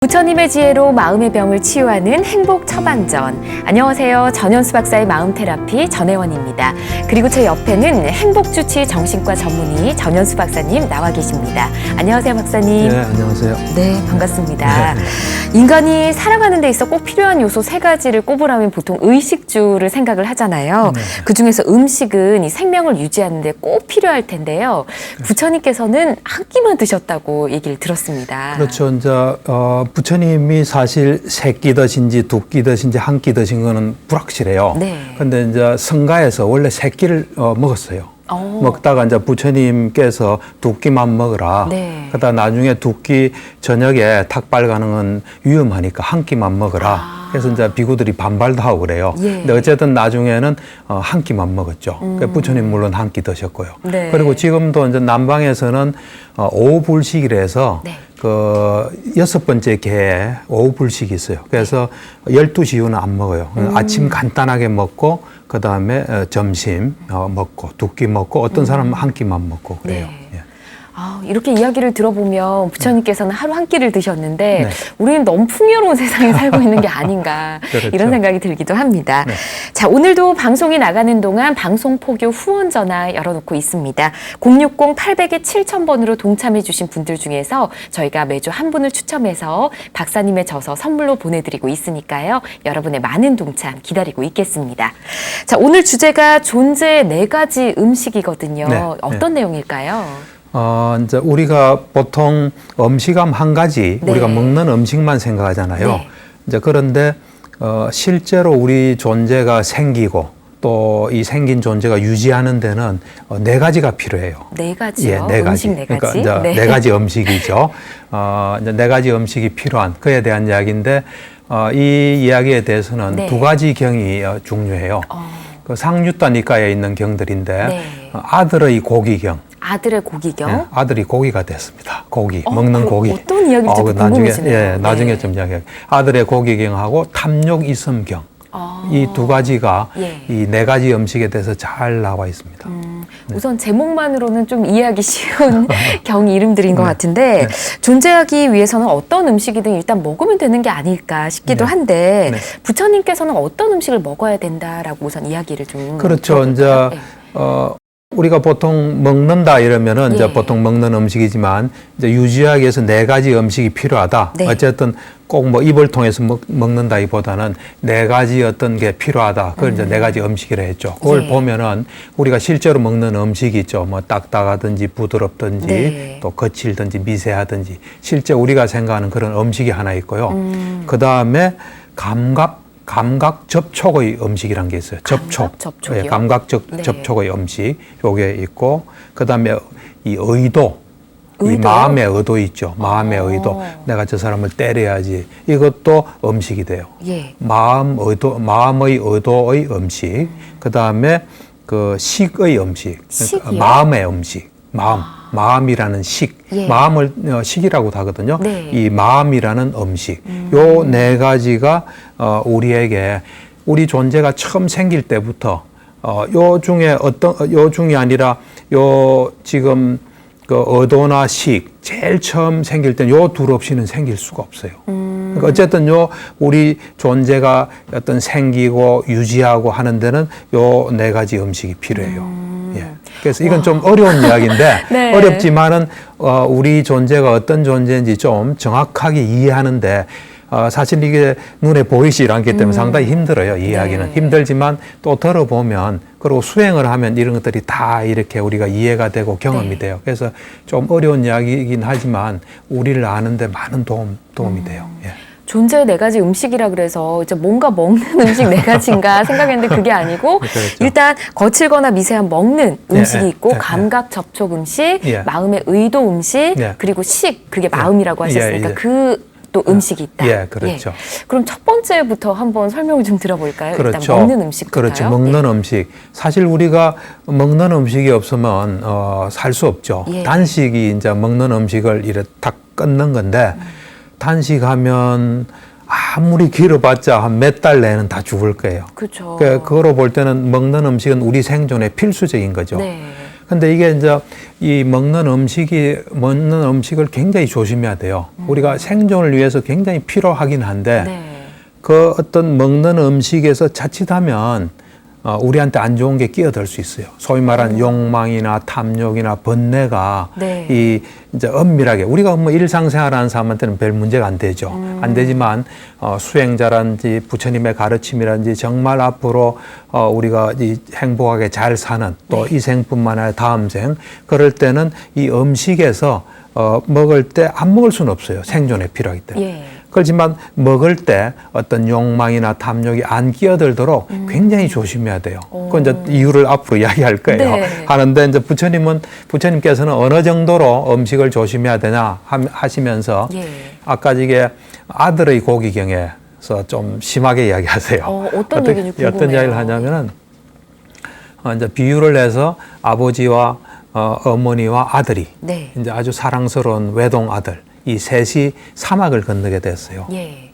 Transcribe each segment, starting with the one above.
부처님의 지혜로 마음의 병을 치유하는 행복 처방전. 안녕하세요. 전현수 박사의 마음 테라피 전혜원입니다. 그리고 제 옆에는 행복주치 정신과 전문의 전현수 박사님 나와 계십니다. 안녕하세요, 박사님. 네, 안녕하세요. 네, 반갑습니다. 인간이 살아가는 데 있어 꼭 필요한 요소 세 가지를 꼽으라면 보통 의식주를 생각을 하잖아요. 네. 그중에서 음식은 이 생명을 유지하는 데 꼭 필요할 텐데요. 부처님께서는 한 끼만 드셨다고 얘기를 들었습니다. 그렇죠. 이제 부처님이 사실 세 끼 드신지 두 끼 드신지 한 끼 드신 거는 불확실해요. 네. 근데 이제 성가에서 원래 세 끼를 먹었어요. 먹다가 이제 부처님께서 두 끼만 먹으라. 네. 그러다 나중에 두 끼 저녁에 탁발 가는 건 위험하니까 한 끼만 먹으라. 그래서 이제 비구들이 반발도 하고 그래요. 예. 근데 어쨌든 나중에는 한 끼만 먹었죠. 그러니까 부처님 물론 한 끼 드셨고요. 네. 그리고 지금도 이제 남방에서는 오후 불식이라서 네. 그 여섯 번째 개에 오후 불식이 있어요. 그래서 12시 이후는 안 먹어요. 아침 간단하게 먹고 그다음에 점심 먹고 두 끼 먹고 어떤 사람은 한 끼만 먹고 그래요. 네. 예. 이렇게 이야기를 들어보면 부처님께서는 하루 한 끼를 드셨는데 네. 우리는 너무 풍요로운 세상에 살고 있는 게 아닌가 그렇죠. 이런 생각이 들기도 합니다. 네. 자, 오늘도 방송이 나가는 동안 방송포교 후원 전화 열어놓고 있습니다. 060-800-7000번으로 동참해 주신 분들 중에서 저희가 매주 한 분을 추첨해서 박사님의 저서 선물로 보내드리고 있으니까요. 여러분의 많은 동참 기다리고 있겠습니다. 자, 오늘 주제가 존재의 4가지 음식이거든요. 네. 어떤 내용일까요? 이제 우리가 보통 음식하면 한 가지 네. 우리가 먹는 음식만 생각하잖아요. 네. 이제 그런데 실제로 우리 존재가 생기고 또 이 생긴 존재가 유지하는 데는 4가지가 필요해요. 4가지요? 예, 4가지. 음식 4가지? 그러니까 이제 네. 4가지 음식이죠. 이제 4가지 음식이 필요한 그에 대한 이야기인데 이 이야기에 대해서는 네. 2가지 경이 중요해요. 그 상유타 니까에 있는 경들인데 네. 아들의 고기경. 아들의 고기경? 예, 아들이 고기가 됐습니다. 고기, 먹는 고기. 어떤 이야기인지 궁금해지네요. 나중에, 나중에 네. 좀 이야기할게요. 아들의 고기경하고 탐욕 이섬경. 이 2가지가 예. 이 4가지 음식에 대해서 잘 나와 있습니다. 우선 제목만으로는 좀 이해하기 쉬운 경 이름들인 것 같은데 존재하기 위해서는 어떤 음식이든 일단 먹으면 되는 게 아닐까 싶기도 네. 한데 네. 부처님께서는 어떤 음식을 먹어야 된다라고 우선 이야기를 좀 그렇죠. 이제 들어볼까요? 네. 우리가 보통 먹는다 이러면은 예. 이제 보통 먹는 음식이지만 이제 유지하기 위해서 4가지 음식이 필요하다. 네. 어쨌든 꼭 뭐 입을 통해서 먹는다기보다는 4가지 어떤 게 필요하다. 그걸 이제 4가지 음식이라 했죠. 그걸 예. 보면은 우리가 실제로 먹는 음식이 있죠. 뭐 딱딱하든지 부드럽든지 네. 또 거칠든지 미세하든지 실제 우리가 생각하는 그런 음식이 하나 있고요. 그 다음에 감각 접촉의 음식이란 게 있어요. 접촉이요? 예, 감각적 네. 접촉의 음식 요게 있고 그다음에 이 의도. 이 의도요? 마음의 의도 있죠. 마음의 의도. 내가 저 사람을 때려야지. 이것도 음식이 돼요. 예. 마음의 의도의 음식. 그다음에 그 식의 음식. 그러니까 식이요? 마음의 음식. 마음이라는 식. 예. 마음을 식이라고도 하거든요. 네. 이 마음이라는 음식. 요 4가지가 우리에게 우리 존재가 처음 생길 때부터 요 중이 아니라 요 지금 그 의도나 식 제일 처음 생길 땐 요 둘 없이는 생길 수가 없어요. 그러니까 어쨌든 우리 존재가 어떤 생기고 유지하고 하는 데는 요 4가지 음식이 필요해요. 예. 그래서 이건 좀 어려운 이야기인데 네. 어렵지만은 우리 존재가 어떤 존재인지 좀 정확하게 이해하는데 사실 이게 눈에 보이지 않기 때문에 상당히 힘들어요. 이해하기는. 네. 힘들지만 또 들어보면 그리고 수행을 하면 이런 것들이 다 이렇게 우리가 이해가 되고 경험이 네. 돼요. 그래서 좀 어려운 이야기이긴 하지만 우리를 아는데 많은 도움이 돼요. 예. 존재의 4가지 음식이라 그래서 이제 뭔가 먹는 음식 4가지인가 생각했는데 그게 아니고 그렇죠. 일단 거칠거나 미세한 먹는 음식이 예, 있고 예, 감각 접촉 음식, 예. 마음의 의도 음식, 예. 그리고 식, 그게 마음이라고 하셨으니까 예. 그 또 음식이 있다. 예, 그렇죠. 그럼 첫 번째부터 한번 설명을 좀 들어볼까요? 그렇죠. 일단 먹는 음식부터요. 그렇죠. 먹는 음식. 사실 우리가 먹는 음식이 없으면 살 수 없죠. 예. 단식이 이제 먹는 음식을 이렇게 딱 끊는 건데 단식하면 아무리 길어봤자 한 몇 달 내는 다 죽을 거예요. 그렇죠. 그거로 볼 때는 먹는 음식은 우리 생존에 필수적인 거죠. 네. 근데 이게 이제 이 먹는 음식을 굉장히 조심해야 돼요. 우리가 생존을 위해서 굉장히 필요하긴 한데 네. 그 어떤 먹는 음식에서 자칫하면 우리한테 안 좋은 게 끼어들 수 있어요. 소위 말하는 욕망이나 탐욕이나 번뇌가 네. 이 이제 엄밀하게 우리가 뭐 일상생활하는 사람한테는 별 문제가 안 되죠. 안 되지만 수행자라든지 부처님의 가르침이라든지 정말 앞으로 우리가 이 행복하게 잘 사는 또 이 생뿐만 아니라 다음 생 그럴 때는 이 음식에서 먹을 때 안 먹을 수는 없어요. 생존에 필요하기 때문에. 예. 그렇지만 먹을 때 어떤 욕망이나 탐욕이 안 끼어들도록 굉장히 조심해야 돼요. 그건 이제 이유를 앞으로 이야기할 거예요. 네. 하는데 이제 부처님께서는 어느 정도로 음식을 조심해야 되냐 하시면서 예. 아까 이게 아들의 고기경에서 좀 심하게 이야기하세요. 어떤 얘기인지 궁금해요. 어떤 이야기를 하냐면은 이제 비유를 해서 아버지와 어머니와 아들이 네. 이제 아주 사랑스러운 외동 아들 이 셋이 사막을 건너게 됐어요. 예.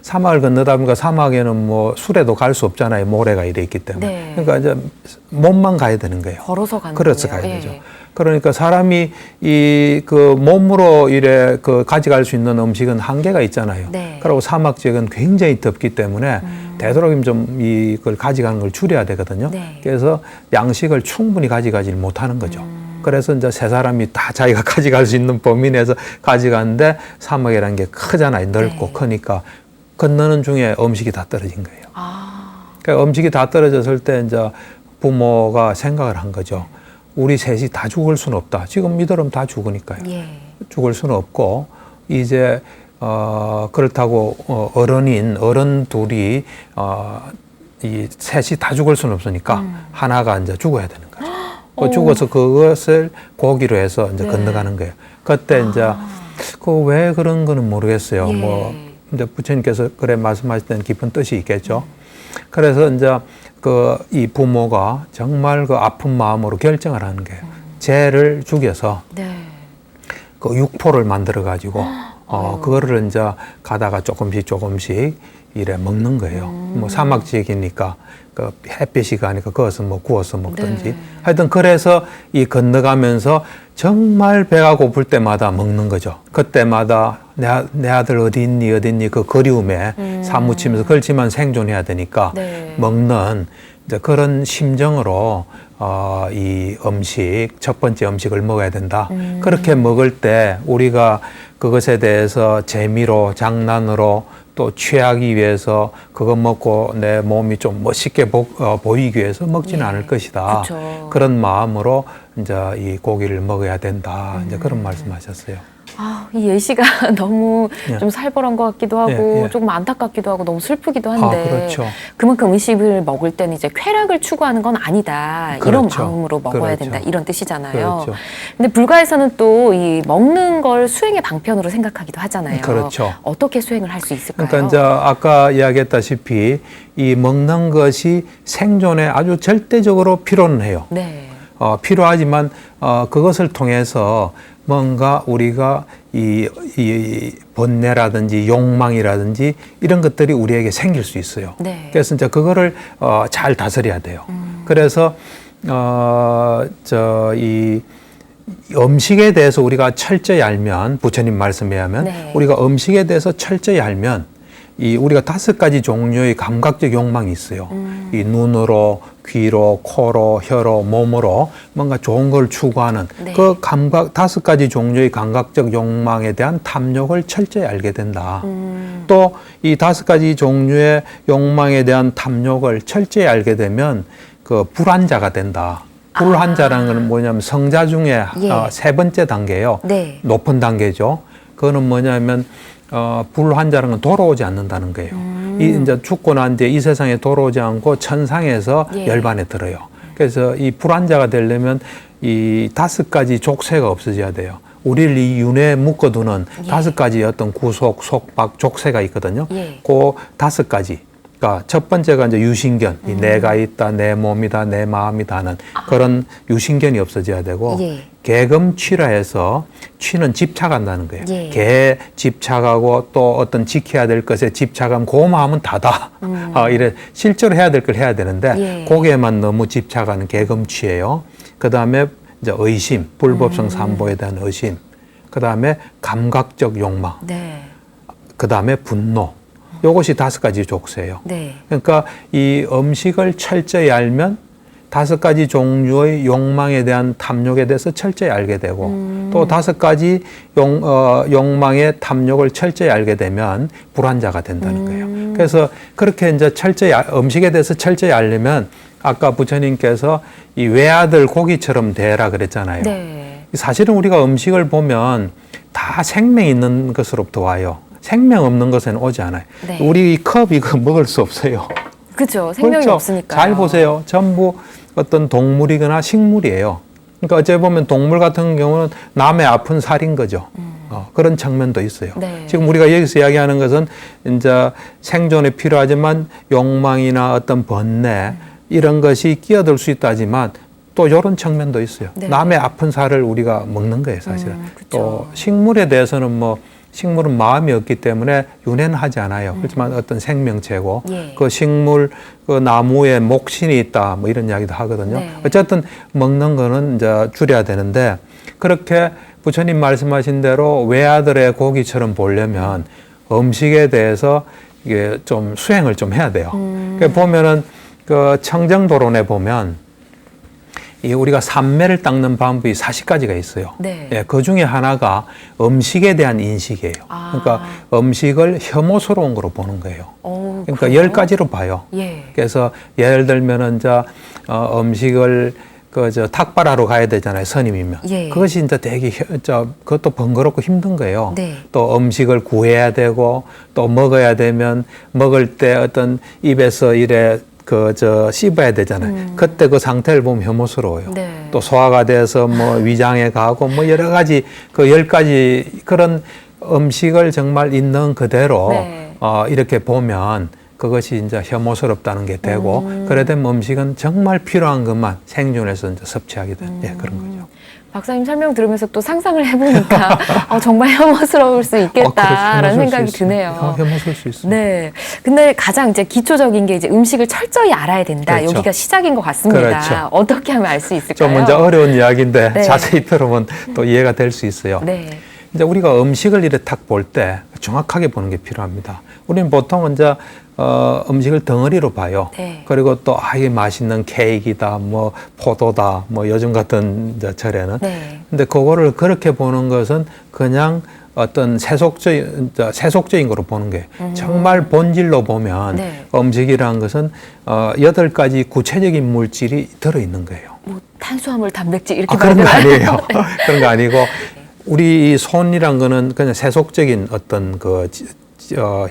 사막을 건너다 보니까 사막에는 뭐 술에도 갈 수 없잖아요. 모래가 이래 있기 때문에. 네. 그러니까 이제 몸만 가야 되는 거예요. 걸어서 가는 걸어서 거예요. 가야 예. 되죠. 그러니까 사람이 이 그 몸으로 이래 그 가져갈 수 있는 음식은 한계가 있잖아요. 네. 그리고 사막 지역은 굉장히 덥기 때문에 되도록이면 좀 이걸 가져가는 걸 줄여야 되거든요. 네. 그래서 양식을 충분히 가져가질 못하는 거죠. 그래서 이제 세 사람이 다 자기가 가져갈 수 있는 범위 내에서 가져가는데 사막이라는 게 크잖아요. 넓고 네. 크니까 건너는 중에 음식이 다 떨어진 거예요. 아. 그러니까 음식이 다 떨어졌을 때 이제 부모가 생각을 한 거죠. 우리 셋이 다 죽을 수는 없다. 지금 이대로면 다 죽으니까요. 예. 죽을 수는 없고 이제 그렇다고 어른 둘이 이 셋이 다 죽을 수는 없으니까 하나가 이제 죽어야 되는 거죠. 죽어서 그것을 고기로 해서 이제 네. 건너가는 거예요. 그때 이제 그 왜 그런 거는 모르겠어요. 예. 뭐 이제 부처님께서 그래 말씀하실 때는 깊은 뜻이 있겠죠. 그래서 이제 그 이 부모가 정말 그 아픈 마음으로 결정을 하는 거예요. 쟤를 죽여서 네. 그 육포를 만들어 가지고 그거를 이제 가다가 조금씩 이래 먹는 거예요. 뭐 사막 지역이니까 그 햇빛이 가니까 그것을 뭐 구워서 먹든지 네. 하여튼 그래서 이 건너가면서 정말 배가 고플 때마다 먹는 거죠. 그때마다 내 아들 어디 있니 그 그리움에 사무치면서 그렇지만 생존해야 되니까 네. 먹는 이제 그런 심정으로 이 음식 첫 번째 음식을 먹어야 된다. 그렇게 먹을 때 우리가 그것에 대해서 재미로 장난으로 또 취하기 위해서 그거 먹고 내 몸이 좀 멋있게 보이기 위해서 먹지는 예. 않을 것이다. 그쵸. 그런 마음으로 이제 이 고기를 먹어야 된다. 이제 그런 말씀하셨어요. 아, 이 예시가 너무 예. 좀 살벌한 것 같기도 하고 예, 예. 조금 안타깝기도 하고 너무 슬프기도 한데 그렇죠. 그만큼 음식을 먹을 때는 이제 쾌락을 추구하는 건 아니다. 이런 그렇죠. 마음으로 먹어야 그렇죠. 된다. 이런 뜻이잖아요. 그렇죠. 근데 불가에서는 또 이 먹는 걸 수행의 방편으로 생각하기도 하잖아요. 그렇죠. 어떻게 수행을 할 수 있을까요? 그러니까 이제 아까 이야기했다시피 이 먹는 것이 생존에 아주 절대적으로 필요는 해요. 네. 필요하지만 그것을 통해서 뭔가 우리가 이 번뇌라든지 욕망이라든지 이런 것들이 우리에게 생길 수 있어요. 네. 그래서 이제 그거를 잘 다스려야 돼요. 그래서 이 음식에 대해서 우리가 철저히 알면 부처님 말씀에 하면 네. 우리가 음식에 대해서 철저히 알면 이 우리가 5가지 종류의 감각적 욕망이 있어요. 이 눈으로, 귀로, 코로, 혀로, 몸으로 뭔가 좋은 걸 추구하는 네. 그 감각 5가지 종류의 감각적 욕망에 대한 탐욕을 철저히 알게 된다. 또 이 5가지 종류의 욕망에 대한 탐욕을 철저히 알게 되면 그 불환자가 된다. 불환자라는 건 뭐냐면 성자 중에 예. 3번째 단계예요. 네. 높은 단계죠. 그거는 뭐냐면 불환자라는 건 돌아오지 않는다는 거예요. 이 이제 죽고 난 뒤에 이 세상에 돌아오지 않고 천상에서 예. 열반에 들어요. 그래서 이 불환자가 되려면 이 5가지 족쇄가 없어져야 돼요. 우리를 이 윤회에 묶어두는 예. 5가지 어떤 구속, 속박, 족쇄가 있거든요. 예. 그 5가지. 그러니까 첫 번째가 이제 유신견, 이 내가 있다, 내 몸이다, 내 마음이다 하는 그런 유신견이 없어져야 되고 예. 계금취라 해서 취는 집착한다는 거예요. 예. 개에 집착하고 또 어떤 지켜야 될 것에 집착하면 그 마음은 다다. 이래 실제로 해야 될 걸 해야 되는데 예. 거기에만 너무 집착하는 계금취예요. 그 다음에 이제 의심, 불법성 산보에 대한 의심, 그 다음에 감각적 욕망, 네. 그 다음에 분노. 요것이 5가지 족쇄예요. 네. 그러니까 이 음식을 철저히 알면 5가지 종류의 욕망에 대한 탐욕에 대해서 철저히 알게 되고 또 5가지 욕망의 탐욕을 철저히 알게 되면 불안자가 된다는 거예요. 그래서 그렇게 이제 철저히 음식에 대해서 철저히 알려면 아까 부처님께서 이 외아들 고기처럼 대라 그랬잖아요. 네. 사실은 우리가 음식을 보면 다 생명 있는 것으로부터 와요. 생명 없는 것에는 오지 않아요. 네. 우리 이 컵 이거 먹을 수 없어요. 그렇죠. 생명이 그렇죠? 없으니까. 잘 보세요. 전부 어떤 동물이거나 식물이에요. 그러니까 어찌 보면 동물 같은 경우는 남의 아픈 살인 거죠. 그런 측면도 있어요. 네. 지금 우리가 여기서 이야기하는 것은 이제 생존에 필요하지만 욕망이나 어떤 번뇌 이런 것이 끼어들 수 있다지만 또 이런 측면도 있어요. 네. 남의 아픈 살을 우리가 먹는 거예요, 사실은. 그쵸. 또 식물에 대해서는 뭐 식물은 마음이 없기 때문에 윤회는 하지 않아요. 그렇지만 어떤 생명체고 예. 그 식물 그 나무에 목신이 있다 뭐 이런 이야기도 하거든요. 네. 어쨌든 먹는 거는 이제 줄여야 되는데 그렇게 부처님 말씀하신 대로 외아들의 고기처럼 보려면 음식에 대해서 이게 좀 수행을 좀 해야 돼요. 그 보면은 그 청정도론에 보면 이 우리가 삼매를 닦는 방법이 40가지가 있어요. 네. 예, 그 중에 하나가 음식에 대한 인식이에요. 그러니까 음식을 혐오스러운 거로 보는 거예요. 그러니까 그래요? 10가지로 봐요. 예. 그래서 예를 들면은 이제 음식을 그저 탁발하러 가야 되잖아요. 스님이면. 예. 그것이 이제 되게 그것도 번거롭고 힘든 거예요. 네. 또 음식을 구해야 되고 또 먹어야 되면 먹을 때 어떤 입에서 이래 씹어야 되잖아요. 그때 그 상태를 보면 혐오스러워요. 네. 또 소화가 돼서 뭐 위장에 가고 뭐 여러 가지 그 10가지 그런 음식을 정말 있는 그대로 네. 이렇게 보면 그것이 이제 혐오스럽다는 게 되고 그래 되면 음식은 정말 필요한 것만 생존해서 이제 섭취하게 되는 그런 거죠. 박사님 설명 들으면서 또 상상을 해보니까 정말 혐오스러울 수 있겠다라는 생각이 드네요. 혐오스러울 수 있어요. 네. 근데 가장 이제 기초적인 게 이제 음식을 철저히 알아야 된다. 그렇죠. 여기가 시작인 것 같습니다. 그렇죠. 어떻게 하면 알 수 있을까요? 좀 먼저 어려운 이야기인데 네. 자세히 들으면 또 이해가 될 수 있어요. 네. 이제 우리가 음식을 이렇게 탁 볼 때 정확하게 보는 게 필요합니다. 우리는 보통 이제 음식을 덩어리로 봐요. 네. 그리고 또 이게 맛있는 케이크다, 뭐 포도다, 뭐 요즘 같은 이제 절에는. 네. 근데 그거를 그렇게 보는 것은 그냥 어떤 세속적인 거로 보는 거예요. 정말 본질로 보면 네. 음식이라는 것은 8가지 구체적인 물질이 들어있는 거예요. 뭐 탄수화물, 단백질 이렇게 그런 거 말하나요? 아니에요. 그런 거 아니고 우리 손이란 거는 그냥 세속적인 어떤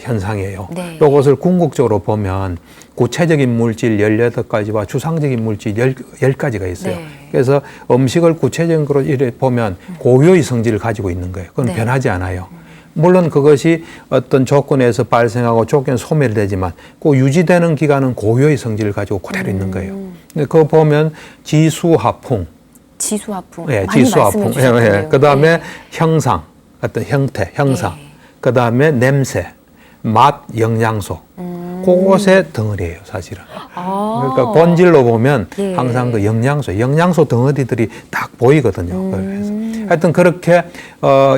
현상이에요. 네. 이것을 궁극적으로 보면 구체적인 물질 18가지와 주상적인 물질 10가지가 있어요. 네. 그래서 음식을 구체적인 거로 이렇게 보면 고유의 성질을 가지고 있는 거예요. 그건 네. 변하지 않아요. 물론 그것이 어떤 조건에서 발생하고 조건 소멸되지만 그 유지되는 기간은 고유의 성질을 가지고 그대로 있는 거예요. 근데 그거 보면 지수화풍, 지수화풍. 예, 많이 지수화풍. 말씀해 주셨네요. 그 다음에 네. 형상, 어떤 형태, 형상. 네. 그 다음에 냄새, 맛, 영양소. 그것의 덩어리예요, 사실은. 그러니까 본질로 보면 예. 항상 그 영양소 덩어리들이 딱 보이거든요. 그래서 하여튼 그렇게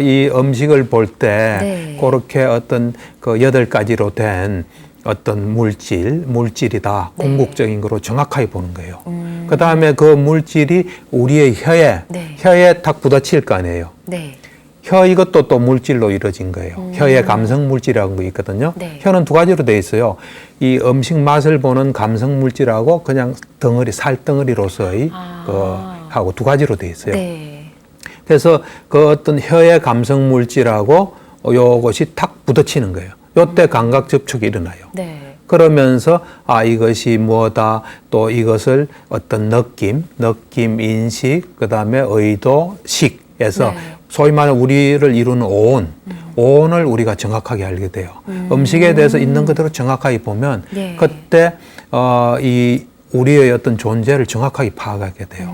이 음식을 볼 때 네. 그렇게 어떤 그 8가지로 된 어떤 물질이다. 네. 궁극적인 거로 정확하게 보는 거예요. 그 다음에 그 물질이 우리의 네. 혀에 딱 부딪힐 거 아니에요. 네. 혀 이것도 또 물질로 이루어진 거예요. 혀의 감성 물질이라는 거 있거든요. 네. 혀는 2가지로 돼 있어요. 이 음식 맛을 보는 감성 물질하고 그냥 덩어리, 살덩어리로서의 하고 2가지로 돼 있어요. 네. 그래서 그 어떤 혀의 감성 물질하고 요것이 탁 부딪히는 거예요. 요때 감각 접촉이 일어나요. 네. 그러면서 이것이 뭐다, 또 이것을 어떤 느낌, 인식, 그 다음에 의도, 식에서 네. 소위 말하는 우리를 이루는 오온을 우리가 정확하게 알게 돼요. 음식에 대해서 있는 그대로 정확하게 보면 네. 그때 이 우리의 어떤 존재를 정확하게 파악하게 돼요.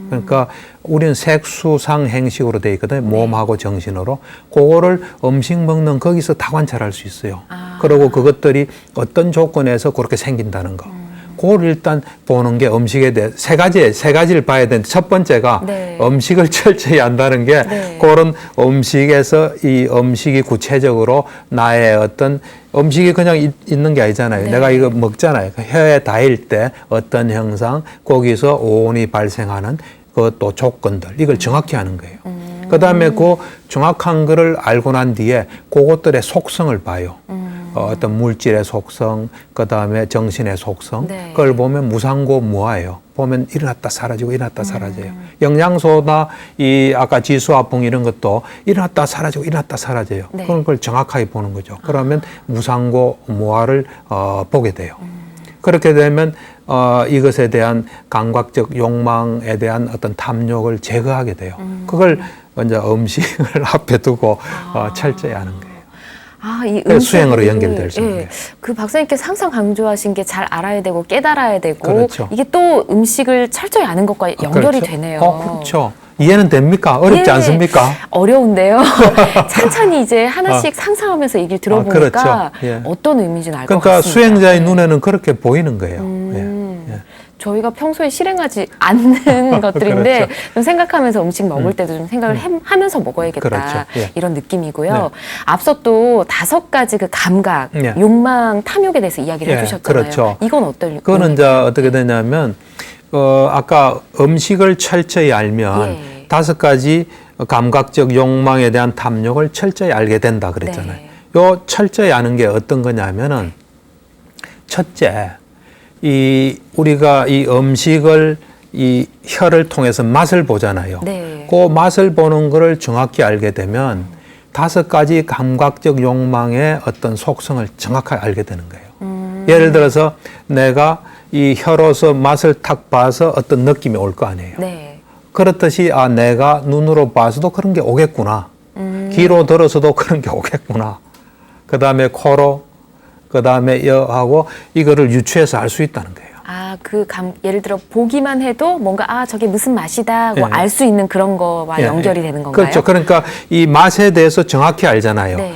그러니까 우리는 색수상 행식으로 되어 있거든요. 몸하고 정신으로. 그거를 음식 먹는 거기서 다 관찰할 수 있어요. 그리고 그것들이 어떤 조건에서 그렇게 생긴다는 거. 그걸 일단 보는 게 음식에 대해 세 가지를 봐야 되는데 첫 번째가 네. 음식을 철저히 안다는 게 네. 그런 음식에서 이 음식이 구체적으로 나의 어떤 음식이 그냥 있는 게 아니잖아요. 네. 내가 이거 먹잖아요. 그 혀에 닿을 때 어떤 현상, 거기서 오온이 발생하는 그 또 조건들, 이걸 정확히 하는 거예요. 그 다음에 그 정확한 거를 알고 난 뒤에 그것들의 속성을 봐요. 어떤 물질의 속성, 그 다음에 정신의 속성, 네. 그걸 보면 무상고 무아예요. 보면 일어났다 사라지고 일어났다 사라져요. 영양소나 이 아까 지수화풍 이런 것도 일어났다 사라지고 일어났다 사라져요. 네. 그런 걸 정확하게 보는 거죠. 그러면 무상고 무아를 보게 돼요. 그렇게 되면 이것에 대한 감각적 욕망에 대한 어떤 탐욕을 제거하게 돼요. 그걸 먼저 음식을 앞에 두고 철저히 하는 거예요. 이 그래서 수행으로 연결될 수 있는 거예요. 그 박사님께서 항상 강조하신 게 잘 알아야 되고 깨달아야 되고 그렇죠. 이게 또 음식을 철저히 아는 것과 연결이 그렇죠. 되네요. 그렇죠. 이해는 됩니까? 어렵지 예, 않습니까? 어려운데요. 찬찬히 이제 하나씩 상상하면서 얘기를 들어보니까 그렇죠. 예. 어떤 의미인지는 알 것 그러니까 같습니다. 수행자의 눈에는 그렇게 보이는 거예요. 예. 저희가 평소에 실행하지 않는 것들인데 그렇죠. 좀 생각하면서 음식 먹을 때도 좀 생각을 하면서 먹어야겠다. 그렇죠. 예. 이런 느낌이고요. 네. 앞서 또 5가지 그 감각, 예. 욕망, 탐욕에 대해서 이야기를 예, 해주셨잖아요. 그렇죠. 이건 어떨? 그거는 이제 어떻게 되냐면 아까 음식을 철저히 알면 예. 5가지 감각적 욕망에 대한 탐욕을 철저히 알게 된다 그랬잖아요. 네. 요 철저히 아는 게 어떤 거냐면은 첫째, 우리가 이 음식을 이 혀를 통해서 맛을 보잖아요. 네. 그 맛을 보는 거를 정확히 알게 되면 5가지 감각적 욕망의 어떤 속성을 정확하게 알게 되는 거예요. 예를 들어서 내가 이 혀로서 맛을 탁 봐서 어떤 느낌이 올 거 아니에요. 네. 그렇듯이 내가 눈으로 봐서도 그런 게 오겠구나. 귀로 들어서도 그런 게 오겠구나. 그 다음에 코로, 그 다음에 혀하고 이거를 유추해서 알 수 있다는 거예요. 예를 들어 보기만 해도 뭔가 저게 무슨 맛이다 예. 알 수 있는 그런 거와 연결이 되는 건가요? 그렇죠. 그러니까 이 맛에 대해서 정확히 알잖아요. 네.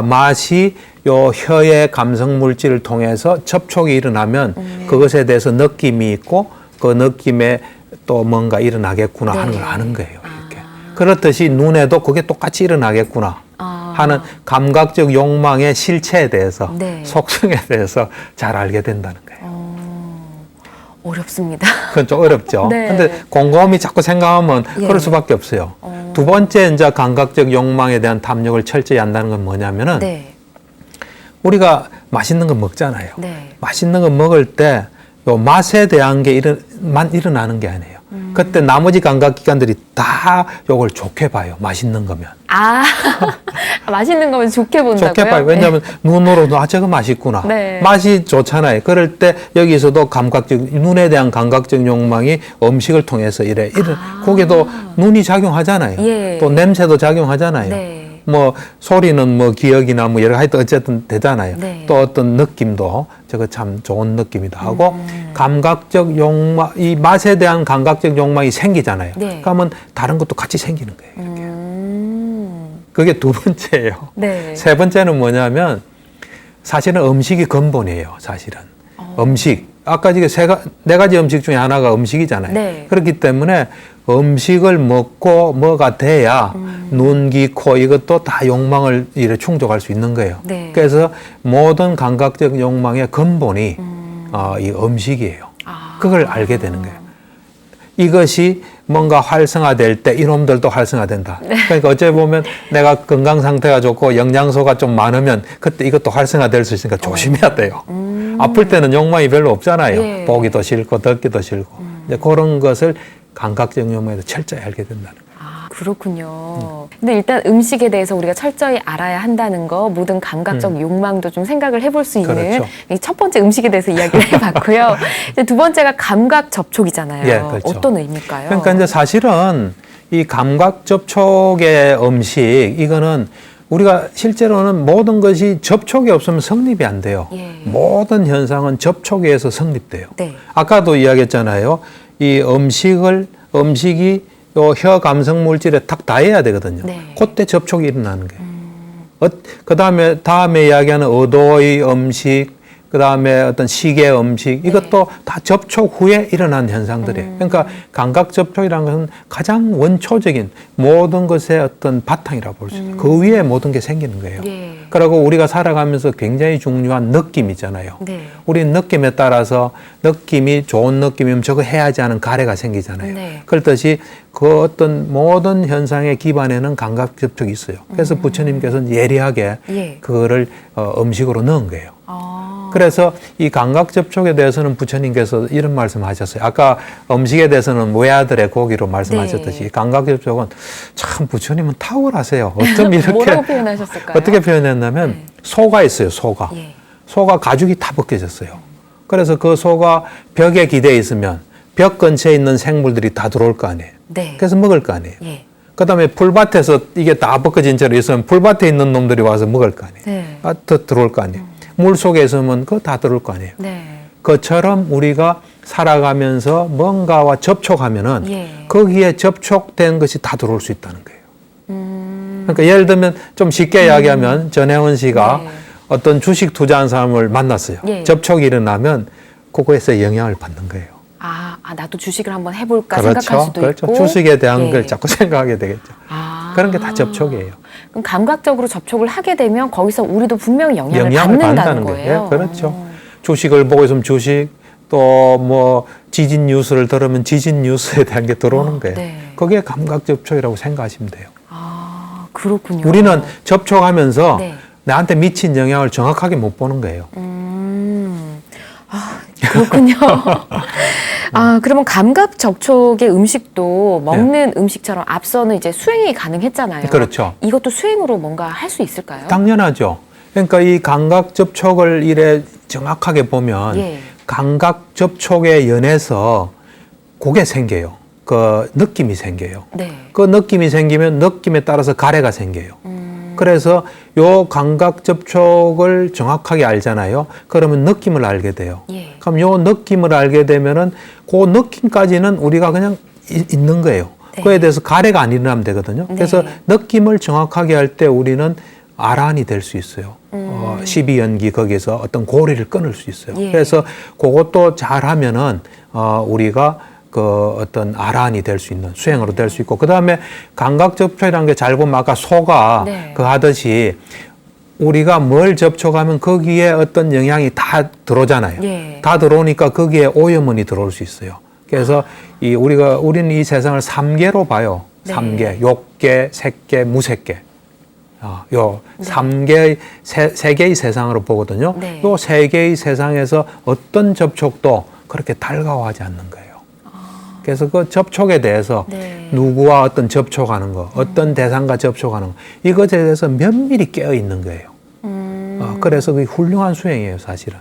맛이 요 혀의 감성 물질을 통해서 접촉이 일어나면 그것에 대해서 느낌이 있고 그 느낌에 또 뭔가 일어나겠구나 하는 걸 아는 거예요. 이렇게. 그렇듯이 눈에도 그게 똑같이 일어나겠구나 하는 감각적 욕망의 실체에 대해서 네. 속성에 대해서 잘 알게 된다는 거예요. 어렵습니다. 그건 좀 어렵죠. 네. 근데 곰곰이 자꾸 생각하면 예. 그럴 수밖에 없어요. 두 번째 이제 감각적 욕망에 대한 탐욕을 철저히 한다는 건 뭐냐면은 네. 우리가 맛있는 거 먹잖아요. 네. 맛있는 거 먹을 때 요 맛에 대한 게 일어나는 게 아니에요. 그때 나머지 감각기관들이 다 요걸 좋게 봐요. 맛있는 거면. 맛있는 거면 좋게 본다고요? 좋게 봐요. 왜냐하면 눈으로도 저거 맛있구나. 네. 맛이 좋잖아요. 그럴 때 여기서도 눈에 대한 감각적 욕망이 음식을 통해서 거기도 눈이 작용하잖아요. 예. 또 냄새도 작용하잖아요. 네. 뭐 소리는 뭐 기억이나 뭐 여러 가지 어쨌든 되잖아요. 네. 또 어떤 느낌도 저거 참 좋은 느낌이다 하고 감각적 욕망, 이 맛에 대한 감각적 욕망이 생기잖아요. 네. 그러면 다른 것도 같이 생기는 거예요. 음. 그게 두 번째예요. 네. 세 번째는 뭐냐면 사실은 음식이 근본이에요. 사실은 음식. 아까 지금 네 가지 음식 중에 하나가 음식이잖아요. 네. 그렇기 때문에 음식을 먹고 뭐가 돼야 눈, 귀, 코 이것도 다 욕망을 충족할 수 있는 거예요. 네. 그래서 모든 감각적 욕망의 근본이 이 음식이에요. 그걸 알게 되는 거예요. 이것이 뭔가 활성화될 때 이놈들도 활성화된다. 그러니까 어찌 보면 내가 건강 상태가 좋고 영양소가 좀 많으면 그때 이것도 활성화될 수 있으니까 조심해야 돼요. 아플 때는 욕망이 별로 없잖아요. 예. 보기도 싫고 듣기도 싫고. 이제 그런 것을 감각적 욕망에서 철저히 알게 된다는 거예요. 그렇군요. 근데 일단 음식에 대해서 우리가 철저히 알아야 한다는 거, 모든 감각적 욕망도 좀 생각을 해볼 수 있는 그렇죠. 이 첫 번째 음식에 대해서 이야기를 해봤고요. 이제 두 번째가 감각 접촉이잖아요. 예, 그렇죠. 어떤 의미일까요? 그러니까 이제 사실은 이 감각 접촉의 음식 이거는 우리가 실제로는 모든 것이 접촉이 없으면 성립이 안 돼요. 예. 모든 현상은 접촉에 의해서 성립돼요. 네. 아까도 아까도 이야기했잖아요. 이 음식이 요 혀 감성 물질에 딱 닿아야 되거든요. 네. 그때 접촉이 일어나는 거예요. 다음에 이야기하는 의도의 음식, 그다음에 어떤 시계 음식 이것도 다 접촉 후에 일어난 현상들이에요. 그러니까 감각 접촉이라는 것은 가장 원초적인 모든 것의 어떤 바탕이라고 볼 수 있어요. 그 위에 모든 게 생기는 거예요. 예. 그리고 우리가 살아가면서 굉장히 중요한 느낌 있잖아요. 네. 우리 느낌에 따라서 느낌이 좋은 느낌이면 저거 해야지 하는 가래가 생기잖아요. 네. 그렇듯이 그 어떤 모든 현상의 기반에는 감각 접촉이 있어요. 그래서 부처님께서는 예리하게 예. 그거를 음식으로 넣은 거예요. 아. 그래서 이 감각 접촉에 대해서는 부처님께서 이런 말씀하셨어요. 아까 음식에 대해서는 외아들의 고기로 말씀하셨듯이 네. 감각 접촉은 참 부처님은 탁월하세요. 어쩜 이렇게 뭐라고 표현하셨을까요? 어떻게 표현했냐면 네. 소가 있어요. 소가. 예. 소가 가죽이 다 벗겨졌어요. 그래서 그 소가 벽에 기대 있으면 벽 근처에 있는 생물들이 다 들어올 거 아니에요. 네. 그래서 먹을 거 아니에요. 예. 그다음에 풀밭에서 이게 다 벗겨진 채로 있으면 풀밭에 있는 놈들이 와서 먹을 거 아니에요. 네. 더 들어올 거 아니에요. 물 속에 있으면 그거 다 들어올 거 아니에요. 네. 그처럼 우리가 살아가면서 뭔가와 접촉하면은 예. 거기에 접촉된 것이 다 들어올 수 있다는 거예요. 그러니까 예를 들면 좀 쉽게 이야기하면 전혜원 씨가 네. 어떤 주식 투자한 사람을 만났어요. 예. 접촉이 일어나면 그거에서 영향을 받는 거예요. 나도 주식을 한번 해볼까 생각할 수도 그렇죠. 있고. 주식에 대한 예. 걸 자꾸 생각하게 되겠죠. 아. 그런 게 다 접촉이에요. 그럼 감각적으로 접촉을 하게 되면 거기서 우리도 분명히 영향을 영향을 받는다는 받는다는 거예요. 거예요. 그렇죠. 주식을 보고 있으면 주식, 또 뭐 지진 뉴스를 들으면 지진 뉴스에 대한 게 들어오는 거예요. 네. 그게 감각 접촉이라고 생각하시면 돼요. 아, 그렇군요. 우리는 접촉하면서 네. 나한테 미친 영향을 정확하게 못 보는 거예요. 그렇군요. 그러면 감각 접촉의 음식도 먹는 음식처럼 앞서는 이제 수행이 가능했잖아요. 그렇죠. 이것도 수행으로 뭔가 할 수 있을까요? 당연하죠. 그러니까 이 감각 접촉을 이래 정확하게 보면 예. 감각 접촉에 연해서 그게 생겨요. 그 느낌이 생겨요. 네. 그 느낌이 생기면 느낌에 따라서 가래가 생겨요. 그래서 요 감각 접촉을 정확하게 알잖아요. 그러면 느낌을 알게 돼요. 예. 그럼 요 느낌을 알게 되면은 그 느낌까지는 우리가 그냥 있는 거예요. 네. 그에 대해서 가래가 안 일어나면 되거든요. 네. 그래서 느낌을 정확하게 할 때 우리는 아란이 될 수 있어요. 12연기 거기서 어떤 고리를 끊을 수 있어요. 예. 그래서 그것도 잘하면은 우리가 그 어떤 아란이 될 수 있는 수행으로 될 수 있고, 그 다음에 감각 접촉이라는 게 잘 보면 아까 소가 네. 그 하듯이 우리가 뭘 접촉하면 거기에 어떤 영향이 다 들어오잖아요. 예. 다 들어오니까 거기에 오염원이 들어올 수 있어요. 그래서 우리는 이 세상을 3개로 봐요. 네. 3개, 욕계, 색계, 무색계. 요 3개의, 세 개의 세상으로 보거든요. 네. 요 3개의 세상에서 어떤 접촉도 그렇게 달가워하지 않는 거예요. 그래서 그 접촉에 대해서 네. 누구와 어떤 접촉하는 거, 어떤 대상과 접촉하는 거, 이것에 대해서 면밀히 깨어 있는 거예요. 그래서 그게 훌륭한 수행이에요, 사실은.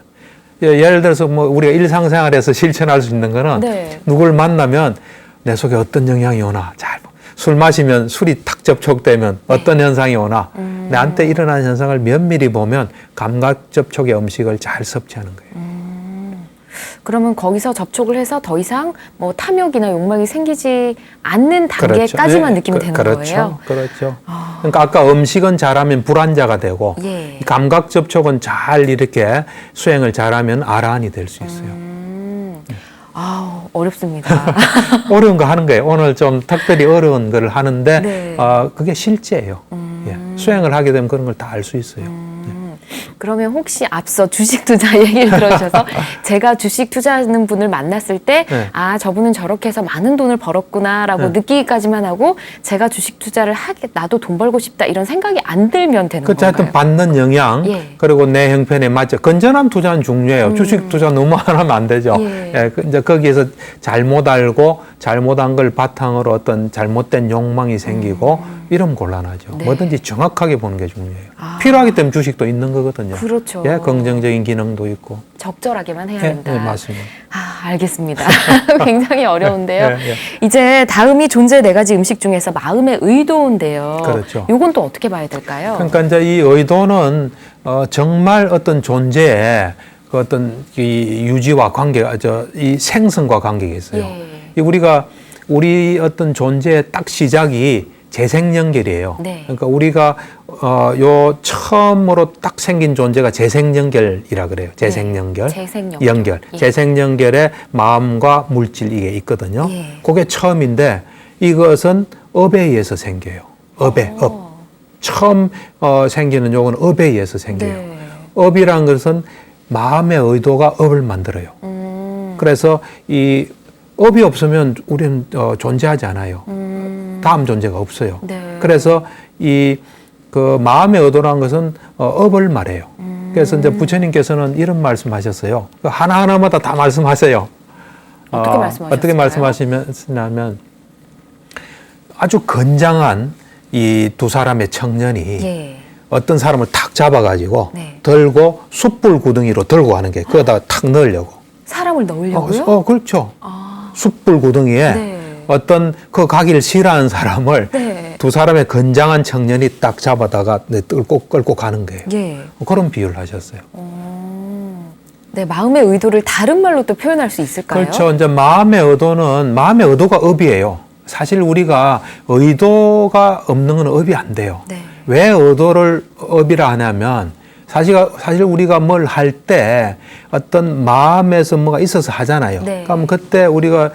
예를 들어서 뭐 우리가 일상생활에서 실천할 수 있는 거는 네. 누굴 만나면 내 속에 어떤 영향이 오나, 술 마시면 술이 탁 접촉되면 어떤 현상이 오나, 나한테 일어나는 현상을 면밀히 보면 감각 접촉의 음식을 잘 섭취하는 거예요. 그러면 거기서 접촉을 해서 더 이상 뭐 탐욕이나 욕망이 생기지 않는 단계까지만 예, 느끼면 되는 그렇죠. 거예요. 그렇죠. 그러니까 아까 음식은 잘하면 불안자가 되고, 예. 이 감각 접촉은 잘 이렇게 수행을 잘하면 아란이 될 수 있어요. 어렵습니다. 어려운 거 하는 거예요. 오늘 좀 특별히 어려운 걸 하는데 네. 그게 실제예요. 예. 수행을 하게 되면 그런 걸 다 알 수 있어요. 그러면 혹시 앞서 주식 투자 얘기를 들어주셔서 제가 주식 투자하는 분을 만났을 때 네. 저분은 저렇게 해서 많은 돈을 벌었구나라고 네. 느끼기까지만 하고 제가 주식 투자를 나도 돈 벌고 싶다 이런 생각이 안 들면 되는 그렇죠. 건가요? 하여튼 받는 영향, 예. 그리고 내 형편에 맞죠. 건전한 투자는 중요해요. 주식 투자 너무 안 하면 안 되죠. 예. 이제 거기에서 잘못 알고 잘못한 걸 바탕으로 어떤 잘못된 욕망이 생기고 이러면 곤란하죠. 네. 뭐든지 정확하게 보는 게 중요해요. 필요하기 때문에 주식도 있는 거거든요. 그렇죠. 예, 긍정적인 기능도 있고. 적절하게만 해야 예, 된다. 예, 맞습니다. 알겠습니다. 굉장히 어려운데요. 예, 예. 이제 다음이 존재 4가지 음식 중에서 마음의 의도인데요. 그렇죠. 요건 또 어떻게 봐야 될까요? 그러니까 이제 이 의도는 정말 어떤 존재의 그 어떤 이 유지와 관계가 이 생성과 관계가 있어요. 예. 우리 어떤 존재의 딱 시작이 재생연결이에요. 네. 그러니까 우리가 요 처음으로 딱 생긴 존재가 재생연결이라 그래요. 재생연결, 재생연결. 연결, 예. 재생연결에 마음과 물질 이게 있거든요. 예. 그게 처음인데 이것은 업에 의해서 생겨요. 업에 업. 처음 생기는 요건 업에 의해서 생겨요. 네. 업이란 것은 마음의 의도가 업을 만들어요. 그래서 이 업이 없으면 우리는 존재하지 않아요. 다음 존재가 없어요. 네. 그래서 이 그 마음의 의도라는 것은 업을 말해요. 그래서 이제 부처님께서는 이런 말씀하셨어요. 하나하나마다 다 말씀하세요. 어떻게 말씀하셨어요? 어떻게 말씀하시냐면 아주 건장한 이 두 사람의 청년이 예. 어떤 사람을 탁 잡아가지고 네. 들고 숯불 구덩이로 들고 가는 게 그거다가 탁 넣으려고. 사람을 넣으려고요? 그렇죠. 아. 숯불 구덩이에 네. 어떤 그 가기를 싫어하는 사람을 네. 두 사람의 건장한 청년이 딱 잡아다가 끌고 가는 거예요. 예. 그런 비유를 하셨어요. 네, 마음의 의도를 다른 말로 또 표현할 수 있을까요? 그렇죠. 이제 마음의 의도가 업이에요. 사실 우리가 의도가 없는 건 업이 안 돼요. 네. 왜 의도를 업이라 하냐면 사실 우리가 뭘 할 때 어떤 마음에서 뭐가 있어서 하잖아요. 네. 그럼 그때 우리가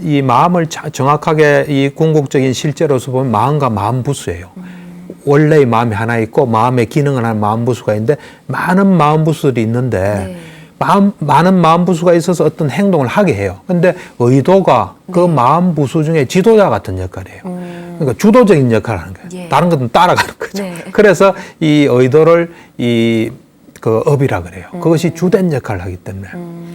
이 마음을 정확하게 이 궁극적인 실제로서 보면 마음과 마음부수예요. 원래의 마음이 하나 있고 마음의 기능을 하는 마음부수가 있는데 많은 마음부수들이 있는데 네. 많은 마음부수가 있어서 어떤 행동을 하게 해요. 근데 의도가 그 마음부수 중에 지도자 같은 역할이에요. 그러니까 주도적인 역할을 하는 거예요. 예. 다른 것은 따라가는 거죠. 네. 그래서 이 의도를 그 업이라 그래요. 그것이 주된 역할을 하기 때문에.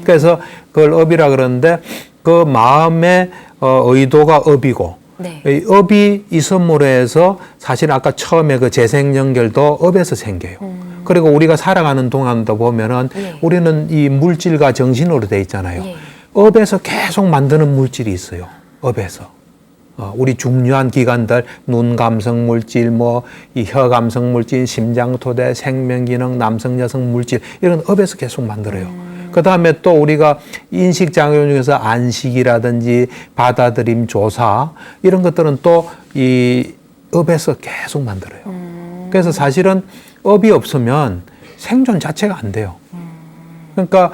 그래서 그걸 업이라 그러는데 그 마음의 의도가 업이고 네. 이 업이 있음으로 해서 사실 아까 처음에 그 재생연결도 업에서 생겨요. 그리고 우리가 살아가는 동안도 보면은 예. 우리는 이 물질과 정신으로 돼 있잖아요. 예. 업에서 계속 만드는 물질이 있어요. 업에서. 우리 중요한 기관들, 눈 감성 물질, 이 혀 감성 물질, 심장 토대, 생명 기능, 남성 여성 물질 이런 업에서 계속 만들어요. 그 다음에 또 우리가 인식 작용 중에서 안식이라든지 받아들임 조사 이런 것들은 또 이 업에서 계속 만들어요. 그래서 사실은 업이 없으면 생존 자체가 안 돼요. 그러니까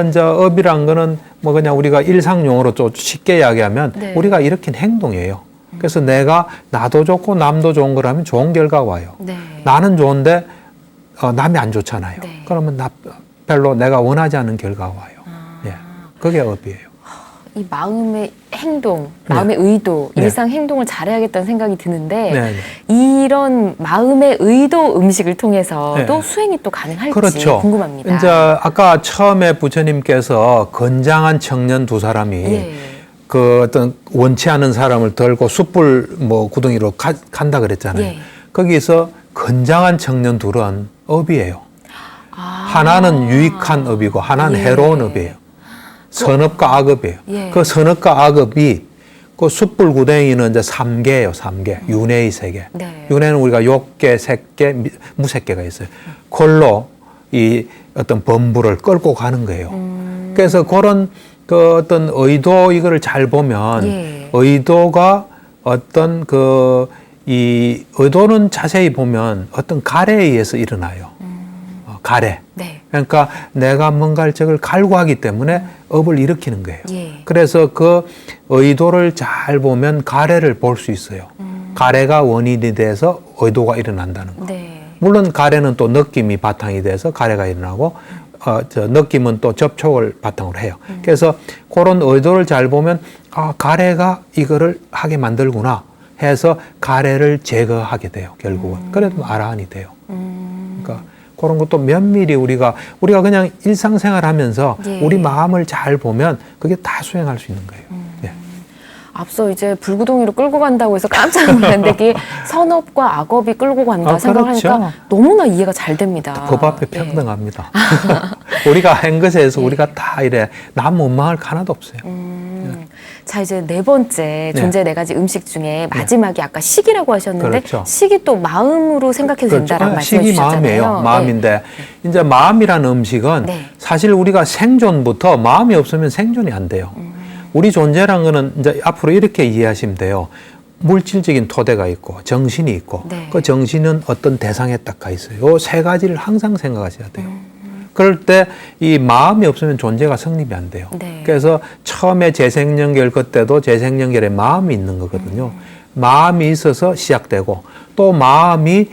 이제 업이란 거는 뭐 그냥 우리가 일상용어로 좀 쉽게 이야기하면 네. 우리가 일으킨 행동이에요. 그래서 내가 나도 좋고 남도 좋은 거라면 좋은 결과가 와요. 네. 나는 좋은데 남이 안 좋잖아요. 네. 그러면 별로 내가 원하지 않는 결과가 와요. 예. 그게 업이에요. 이 마음의 행동, 마음의 의도, 네. 일상 행동을 잘해야겠다는 생각이 드는데 네, 이런 마음의 의도 음식을 통해서도 네. 수행이 또 가능할지 그렇죠. 궁금합니다. 이제 아까 처음에 부처님께서 건장한 청년 두 사람이 예. 그 어떤 원치 않은 사람을 들고 숯불 구덩이로 간다 그랬잖아요. 예. 거기서 건장한 청년 둘은 업이에요. 아. 하나는 유익한 업이고 하나는 예. 해로운 업이에요. 선업과 악업이에요. 예. 그 선업과 악업이 그 숯불 구덩이는 이제 3개예요. 3개. 윤회의 3개. 네. 윤회는 우리가 욕계, 색계, 무색계가 있어요. 그걸로 이 어떤 범부를 끌고 가는 거예요. 그래서 그런 그 어떤 의도 이거를 잘 보면 예. 의도가 어떤 이 의도는 자세히 보면 어떤 가래에 의해서 일어나요. 가래. 네. 그러니까 내가 뭔가를 저걸 갈구하기 때문에 업을 일으키는 거예요. 예. 그래서 그 의도를 잘 보면 가래를 볼 수 있어요. 가래가 원인이 돼서 의도가 일어난다는 거. 네. 물론 가래는 또 느낌이 바탕이 돼서 가래가 일어나고 느낌은 또 접촉을 바탕으로 해요. 그래서 그런 의도를 잘 보면 가래가 이거를 하게 만들구나 해서 가래를 제거하게 돼요. 결국은. 그래도 아라한이 돼요. 그러니까 그런 것도 면밀히 우리가 그냥 일상생활하면서 예. 우리 마음을 잘 보면 그게 다 수행할 수 있는 거예요. 예. 앞서 이제 불구덩이로 끌고 간다고 해서 깜짝 놀랐는데 그게 선업과 악업이 끌고 간다 생각하니까 그렇죠. 너무나 이해가 잘 됩니다. 법 앞에 예. 평등합니다. 우리가 한 것에서 우리가 다 이래 남 원망할 거 하나도 없어요. 자, 이제 네 번째 존재 네 가지 음식 중에 마지막이 아까 식이라고 하셨는데 그렇죠. 식이 또 마음으로 생각해도 된다라는 말씀해 식이 주셨잖아요. 마음이에요. 마음인데 이제 마음이라는 음식은 네. 사실 우리가 생존부터 마음이 없으면 생존이 안 돼요. 우리 존재란 거는 이제 앞으로 이렇게 이해하시면 돼요. 물질적인 토대가 있고 정신이 있고 네. 그 정신은 어떤 대상에 딱 가 있어요. 요 세 가지를 항상 생각하셔야 돼요. 그럴 때 이 마음이 없으면 존재가 성립이 안 돼요. 네. 그래서 처음에 재생연결 그때도 재생연결에 마음이 있는 거거든요. 마음이 있어서 시작되고 또 마음이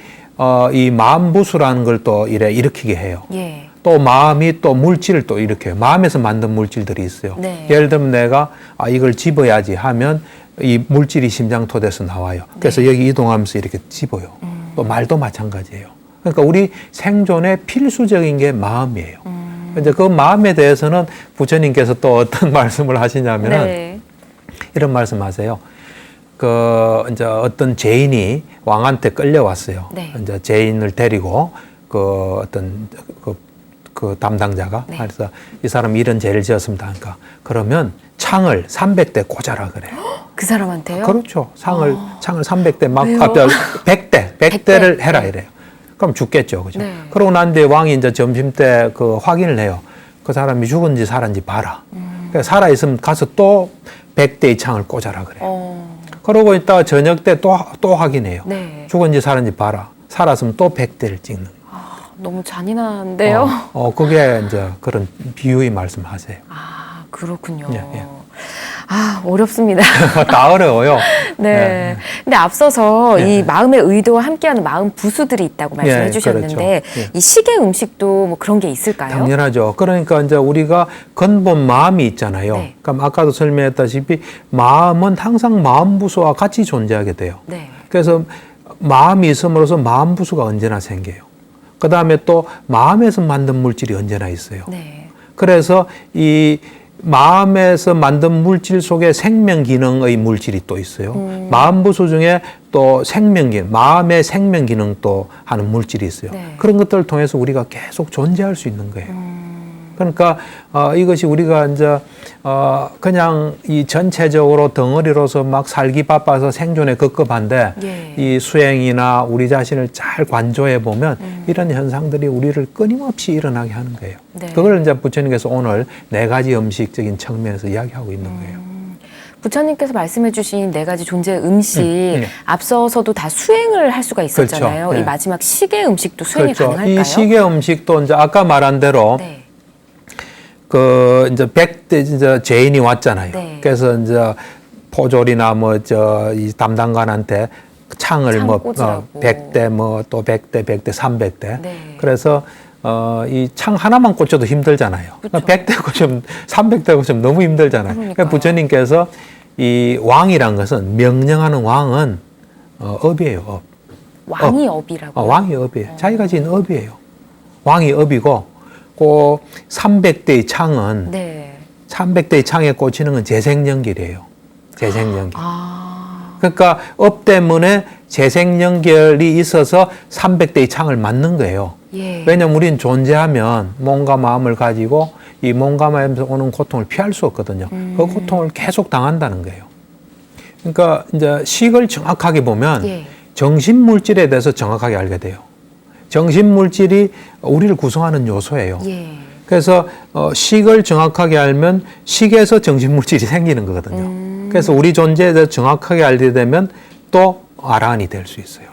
이 마음부수라는 걸 또 일으키게 해요. 예. 또 마음이 또 물질을 또 일으켜요. 마음에서 만든 물질들이 있어요. 네. 예를 들면 내가 이걸 집어야지 하면 이 물질이 심장토대에서 나와요. 그래서 네. 여기 이동하면서 이렇게 집어요. 또 말도 마찬가지예요. 그러니까 우리 생존에 필수적인 게 마음이에요. 이제 그 마음에 대해서는 부처님께서 또 어떤 말씀을 하시냐면은 네. 이런 말씀하세요. 이제 어떤 죄인이 왕한테 끌려왔어요. 네. 이제 죄인을 데리고 어떤 그 담당자가 네. 그래서 이 사람이 이런 죄를 지었습니다. 그러니까 그러면 창을 300대 꽂아라 그래요. 그 사람한테요? 그렇죠. 창을 300대 막 왜요? 100대를 해라 이래요. 그럼 죽겠죠. 그죠? 네. 그러고 난 뒤에 왕이 이제 점심 때 확인을 해요. 그 사람이 죽은지 살았는지 봐라. 그러니까 살아있으면 가서 또 100대의 창을 꽂아라 그래요. 그러고 있다가 저녁 때 또 확인해요. 네. 죽은지 살았는지 봐라. 살았으면 또 100대를 찍는 거예요. 너무 잔인한데요? 그게 이제 그런 비유의 말씀하세요. 그렇군요. 예, 예. 어렵습니다. 다 어려워요. 네. 근데 앞서서 예. 이 마음의 의도와 함께하는 마음 부수들이 있다고 말씀해 예, 주셨는데 그렇죠. 예. 이 시계 음식도 뭐 그런 게 있을까요? 당연하죠. 그러니까 이제 우리가 근본 마음이 있잖아요. 네. 그럼 아까도 설명했다시피 마음은 항상 마음 부수와 같이 존재하게 돼요. 네. 그래서 마음이 있음으로써 마음 부수가 언제나 생겨요. 그 다음에 또 마음에서 만든 물질이 언제나 있어요. 네. 그래서 이 마음에서 만든 물질 속에 생명 기능의 물질이 또 있어요. 마음 부수 중에 또 생명 기능, 마음의 생명 기능도 하는 물질이 있어요. 네. 그런 것들을 통해서 우리가 계속 존재할 수 있는 거예요. 그러니까 이것이 우리가 이제 그냥 이 전체적으로 덩어리로서 막 살기 바빠서 생존에 급급한데 예. 이 수행이나 우리 자신을 잘 관조해 보면 이런 현상들이 우리를 끊임없이 일어나게 하는 거예요. 네. 그걸 이제 부처님께서 오늘 4가지 음식적인 측면에서 이야기하고 있는 거예요. 부처님께서 말씀해 주신 4가지 존재의 음식 네. 앞서서도 다 수행을 할 수가 있었잖아요. 그렇죠. 이 네. 마지막 시계 음식도 수행이 가능할까요? 이 시계 음식도 이제 아까 말한 대로 네. 이제 100대 이제 죄인이 왔잖아요. 네. 그래서 이제 포졸이나 이 담당관한테 창을 창 뭐 꽂으라고. 100대 또 100대, 300대. 네. 그래서 이 창 하나만 꽂혀도 힘들잖아요. 그쵸. 100대 꽂으면 300대 꽂으면 너무 힘들잖아요. 그러니까요. 부처님께서 이 왕이란 것은 명령하는 왕은 업이에요. 업. 왕이 업이라고. 왕이 업이에요. 자기가 지은 업이에요. 왕이 업이고 그 300대의 창은 네. 300대의 창에 꽂히는 건 재생연결이에요. 재생연결. 아. 그러니까 업 때문에 재생연결이 있어서 300대의 창을 맞는 거예요. 예. 왜냐하면 우리는 존재하면 몸과 마음을 가지고 이 몸과 마음에서 오는 고통을 피할 수 없거든요. 그 고통을 계속 당한다는 거예요. 그러니까 이제 식을 정확하게 보면 예. 정신 물질에 대해서 정확하게 알게 돼요. 정신 물질이 우리를 구성하는 요소예요. 예. 그래서 식을 정확하게 알면 식에서 정신 물질이 생기는 거거든요. 그래서 우리 존재에 대해서 정확하게 알게 되면 또 아라한이 될 수 있어요.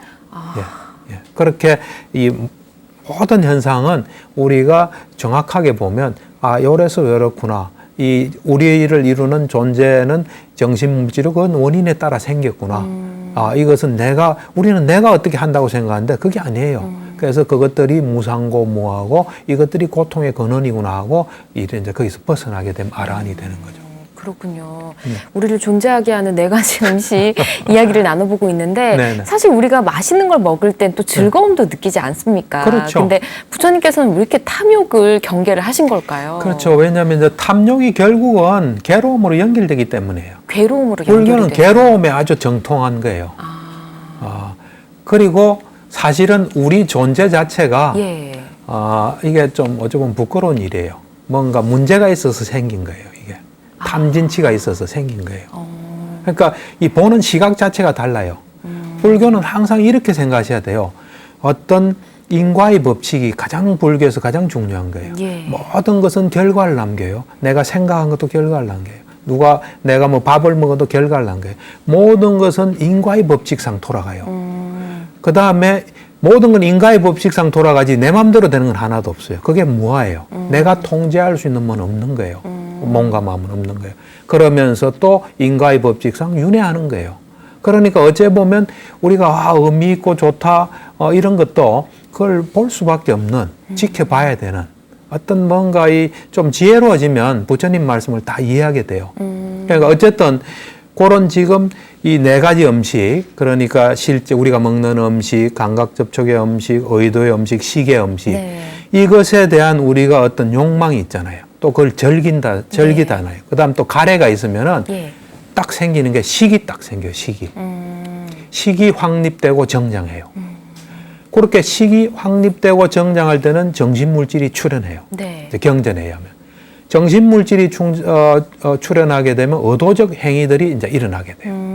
예, 예. 그렇게 이 모든 현상은 우리가 정확하게 보면 이래서 이렇구나. 이 우리를 이루는 존재는 정신 물질이고 그건 원인에 따라 생겼구나. 이것은 우리는 내가 어떻게 한다고 생각하는데 그게 아니에요. 그래서 그것들이 무상고 무하고 이것들이 고통의 근원이구나 하고 이제 거기서 벗어나게 되면 아라한이 되는 거죠. 그렇군요. 우리를 존재하게 하는 4가지 음식 이야기를 나눠보고 있는데 네네. 사실 우리가 맛있는 걸 먹을 땐 또 즐거움도 느끼지 않습니까? 그렇죠. 근데 부처님께서는 왜 이렇게 탐욕을 경계를 하신 걸까요? 그렇죠. 왜냐하면 이제 탐욕이 결국은 괴로움으로 연결되기 때문이에요. 괴로움으로 불교는 연결이 돼요. 괴로움에 아주 정통한 거예요. 그리고 사실은 우리 존재 자체가 예. 이게 좀 어찌 보면 부끄러운 일이에요. 뭔가 문제가 있어서 생긴 거예요. 이게 탐진치가 있어서 생긴 거예요. 그러니까 이 보는 시각 자체가 달라요. 불교는 항상 이렇게 생각하셔야 돼요. 어떤 인과의 법칙이 가장 불교에서 가장 중요한 거예요. 예. 모든 것은 결과를 남겨요. 내가 생각한 것도 결과를 남겨요. 누가 내가 뭐 밥을 먹어도 결과를 난 거예요. 모든 것은 인과의 법칙상 돌아가요. 그 다음에 모든 건 인과의 법칙상 돌아가지 내 마음대로 되는 건 하나도 없어요. 그게 무아예요. 내가 통제할 수 있는 건 없는 거예요. 몸과 마음은 없는 거예요. 그러면서 또 인과의 법칙상 윤회하는 거예요. 그러니까 어째 보면 우리가 의미 있고 좋다 이런 것도 그걸 볼 수밖에 없는 지켜봐야 되는 어떤 뭔가 좀 지혜로워지면 부처님 말씀을 다 이해하게 돼요. 그러니까 어쨌든 그런 지금 이 네 가지 음식, 그러니까 실제 우리가 먹는 음식, 감각 접촉의 음식, 의도의 음식, 식의 음식, 네. 이것에 대한 우리가 어떤 욕망이 있잖아요. 또 그걸 절기잖아요. 그다음 또 가래가 있으면은 예. 딱 생기는 게 식이 딱 생겨요. 식이. 식이 확립되고 정장해요. 그렇게 식이 확립되고 정장할 때는 정신물질이 출현해요. 네. 경전에 의하면. 정신물질이 출현하게 되면 의도적 행위들이 이제 일어나게 돼요.